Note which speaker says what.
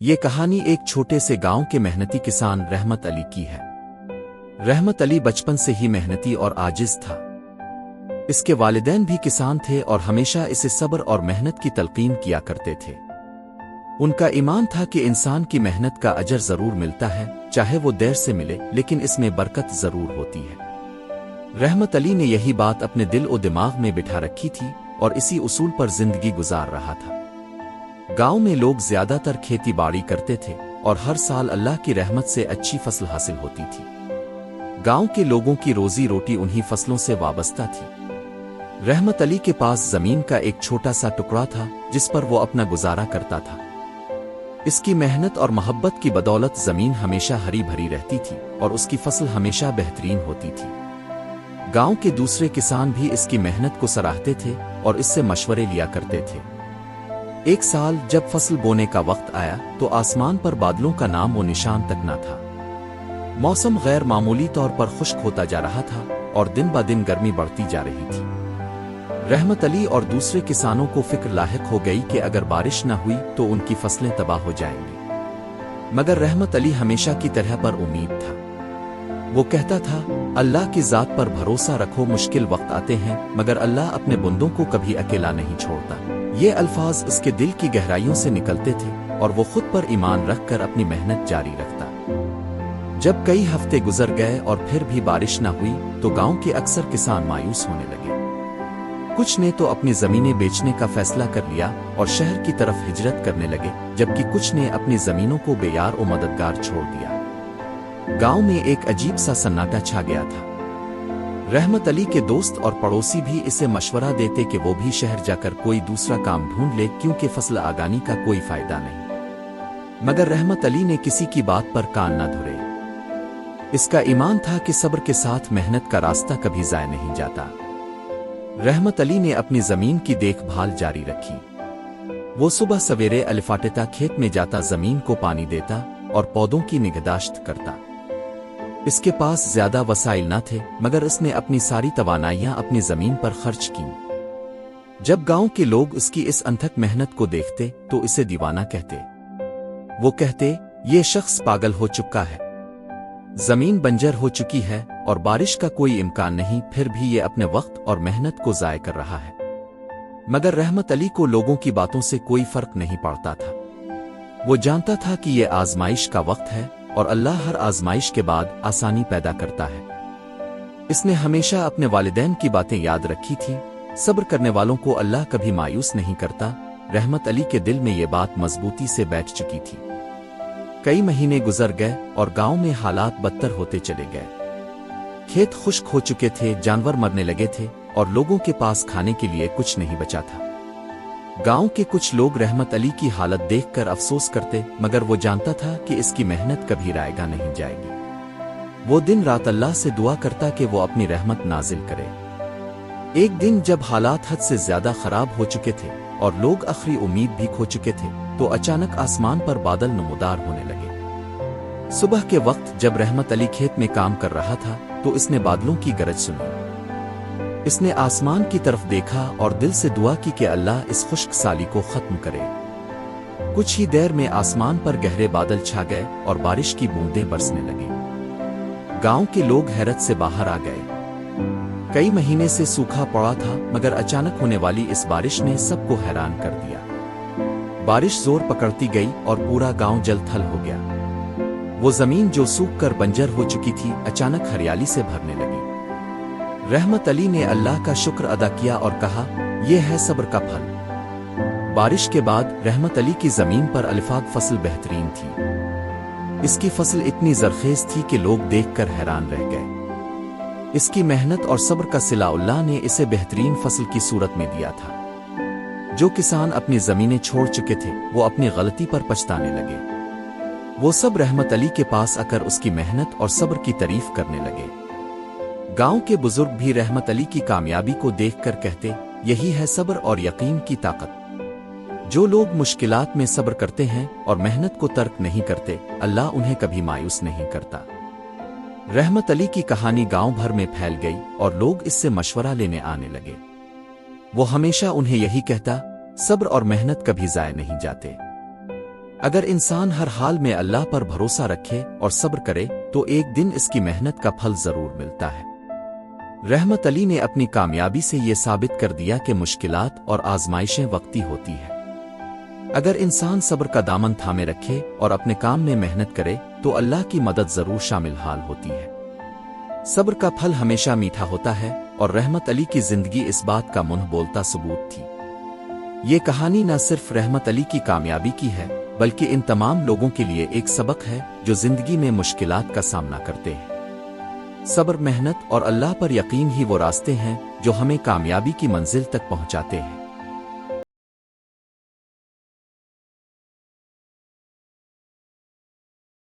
Speaker 1: یہ کہانی ایک چھوٹے سے گاؤں کے محنتی کسان رحمت علی کی ہے۔ رحمت علی بچپن سے ہی محنتی اور عاجز تھا۔ اس کے والدین بھی کسان تھے اور ہمیشہ اسے صبر اور محنت کی تلقین کیا کرتے تھے۔ ان کا ایمان تھا کہ انسان کی محنت کا اجر ضرور ملتا ہے، چاہے وہ دیر سے ملے لیکن اس میں برکت ضرور ہوتی ہے۔ رحمت علی نے یہی بات اپنے دل و دماغ میں بٹھا رکھی تھی اور اسی اصول پر زندگی گزار رہا تھا۔ گاؤں میں لوگ زیادہ تر کھیتی باڑی کرتے تھے اور ہر سال اللہ کی رحمت سے اچھی فصل حاصل ہوتی تھی۔ گاؤں کے لوگوں کی روزی روٹی انہی فصلوں سے وابستہ تھی۔ رحمت علی کے پاس زمین کا ایک چھوٹا سا ٹکڑا تھا جس پر وہ اپنا گزارا کرتا تھا۔ اس کی محنت اور محبت کی بدولت زمین ہمیشہ ہری بھری رہتی تھی اور اس کی فصل ہمیشہ بہترین ہوتی تھی۔ گاؤں کے دوسرے کسان بھی اس کی محنت کو سراہتے تھے اور اس سے مشورے لیا کرتے تھے۔ ایک سال جب فصل بونے کا وقت آیا تو آسمان پر بادلوں کا نام و نشان تک نہ تھا۔ موسم غیر معمولی طور پر خشک ہوتا جا رہا تھا اور دن با دن گرمی بڑھتی جا رہی تھی۔ رحمت علی اور دوسرے کسانوں کو فکر لاحق ہو گئی کہ اگر بارش نہ ہوئی تو ان کی فصلیں تباہ ہو جائیں گی، مگر رحمت علی ہمیشہ کی طرح پر امید تھا۔ وہ کہتا تھا، اللہ کی ذات پر بھروسہ رکھو، مشکل وقت آتے ہیں مگر اللہ اپنے بندوں کو کبھی اکیلا نہیں چھوڑتا۔ یہ الفاظ اس کے دل کی گہرائیوں سے نکلتے تھے اور وہ خود پر ایمان رکھ کر اپنی محنت جاری رکھتا۔ جب کئی ہفتے گزر گئے اور پھر بھی بارش نہ ہوئی تو گاؤں کے اکثر کسان مایوس ہونے لگے۔ کچھ نے تو اپنی زمینیں بیچنے کا فیصلہ کر لیا اور شہر کی طرف ہجرت کرنے لگے، جبکہ کچھ نے اپنی زمینوں کو بے یار و مددگار چھوڑ دیا۔ گاؤں میں ایک عجیب سا سناٹا چھا گیا تھا۔ رحمت علی کے دوست اور پڑوسی بھی اسے مشورہ دیتے کہ وہ بھی شہر جا کر کوئی دوسرا کام ڈھونڈ لے کیونکہ فصل آگانی کا کوئی فائدہ نہیں، مگر رحمت علی نے کسی کی بات پر کان نہ دھرے۔ اس کا ایمان تھا کہ صبر کے ساتھ محنت کا راستہ کبھی ضائع نہیں جاتا۔ رحمت علی نے اپنی زمین کی دیکھ بھال جاری رکھی۔ وہ صبح سویرے الفاٹتا کھیت میں جاتا، زمین کو پانی دیتا اور پودوں کی نگہداشت کرتا۔ اس کے پاس زیادہ وسائل نہ تھے مگر اس نے اپنی ساری توانائیاں اپنی زمین پر خرچ کیں۔ جب گاؤں کے لوگ اس کی اس انتھک محنت کو دیکھتے تو اسے دیوانہ کہتے۔ وہ کہتے، یہ شخص پاگل ہو چکا ہے، زمین بنجر ہو چکی ہے اور بارش کا کوئی امکان نہیں، پھر بھی یہ اپنے وقت اور محنت کو ضائع کر رہا ہے۔ مگر رحمت علی کو لوگوں کی باتوں سے کوئی فرق نہیں پڑتا تھا۔ وہ جانتا تھا کہ یہ آزمائش کا وقت ہے اور اللہ ہر آزمائش کے بعد آسانی پیدا کرتا ہے۔ اس نے ہمیشہ اپنے والدین کی باتیں یاد رکھی تھی، صبر کرنے والوں کو اللہ کبھی مایوس نہیں کرتا۔ رحمت علی کے دل میں یہ بات مضبوطی سے بیٹھ چکی تھی۔ کئی مہینے گزر گئے اور گاؤں میں حالات بدتر ہوتے چلے گئے۔ کھیت خشک ہو چکے تھے، جانور مرنے لگے تھے اور لوگوں کے پاس کھانے کے لیے کچھ نہیں بچا تھا۔ گاؤں کے کچھ لوگ رحمت علی کی حالت دیکھ کر افسوس کرتے مگر وہ جانتا تھا کہ اس کی محنت کبھی رائگاں نہیں جائے گی۔ وہ دن رات اللہ سے دعا کرتا کہ وہ اپنی رحمت نازل کرے۔ ایک دن جب حالات حد سے زیادہ خراب ہو چکے تھے اور لوگ آخری امید بھی کھو چکے تھے تو اچانک آسمان پر بادل نمودار ہونے لگے۔ صبح کے وقت جب رحمت علی کھیت میں کام کر رہا تھا تو اس نے بادلوں کی گرج سنی۔ اس نے آسمان کی طرف دیکھا اور دل سے دعا کی کہ اللہ اس خشک سالی کو ختم کرے۔ کچھ ہی دیر میں آسمان پر گہرے بادل چھا گئے اور بارش کی بوندیں برسنے لگیں۔ گاؤں کے لوگ حیرت سے باہر آ گئے۔ کئی مہینے سے سوکھا پڑا تھا مگر اچانک ہونے والی اس بارش نے سب کو حیران کر دیا۔ بارش زور پکڑتی گئی اور پورا گاؤں جل تھل ہو گیا۔ وہ زمین جو سوکھ کر بنجر ہو چکی تھی اچانک ہریالی سے بھرنے لگی۔ رحمت علی نے اللہ کا شکر ادا کیا اور کہا، یہ ہے صبر کا پھل۔ بارش کے بعد رحمت علی کی زمین پر الفاق فصل بہترین تھی۔ اس کی فصل اتنی زرخیز تھی کہ لوگ دیکھ کر حیران رہ گئے۔ اس کی محنت اور صبر کا صلہ اللہ نے اسے بہترین فصل کی صورت میں دیا تھا۔ جو کسان اپنی زمینیں چھوڑ چکے تھے وہ اپنی غلطی پر پچھتانے لگے۔ وہ سب رحمت علی کے پاس آ کر اس کی محنت اور صبر کی تعریف کرنے لگے۔ گاؤں کے بزرگ بھی رحمت علی کی کامیابی کو دیکھ کر کہتے، یہی ہے صبر اور یقین کی طاقت۔ جو لوگ مشکلات میں صبر کرتے ہیں اور محنت کو ترک نہیں کرتے، اللہ انہیں کبھی مایوس نہیں کرتا۔ رحمت علی کی کہانی گاؤں بھر میں پھیل گئی اور لوگ اس سے مشورہ لینے آنے لگے۔ وہ ہمیشہ انہیں یہی کہتا، صبر اور محنت کبھی ضائع نہیں جاتے۔ اگر انسان ہر حال میں اللہ پر بھروسہ رکھے اور صبر کرے تو ایک دن اس کی محنت کا پھل ضرور ملتا ہے۔ رحمت علی نے اپنی کامیابی سے یہ ثابت کر دیا کہ مشکلات اور آزمائشیں وقتی ہوتی ہیں۔ اگر انسان صبر کا دامن تھامے رکھے اور اپنے کام میں محنت کرے تو اللہ کی مدد ضرور شامل حال ہوتی ہے۔ صبر کا پھل ہمیشہ میٹھا ہوتا ہے اور رحمت علی کی زندگی اس بات کا منہ بولتا ثبوت تھی۔ یہ کہانی نہ صرف رحمت علی کی کامیابی کی ہے بلکہ ان تمام لوگوں کے لیے ایک سبق ہے جو زندگی میں مشکلات کا سامنا کرتے ہیں۔ صبر، محنت اور اللہ پر یقین ہی وہ راستے ہیں جو ہمیں کامیابی کی منزل تک پہنچاتے ہیں۔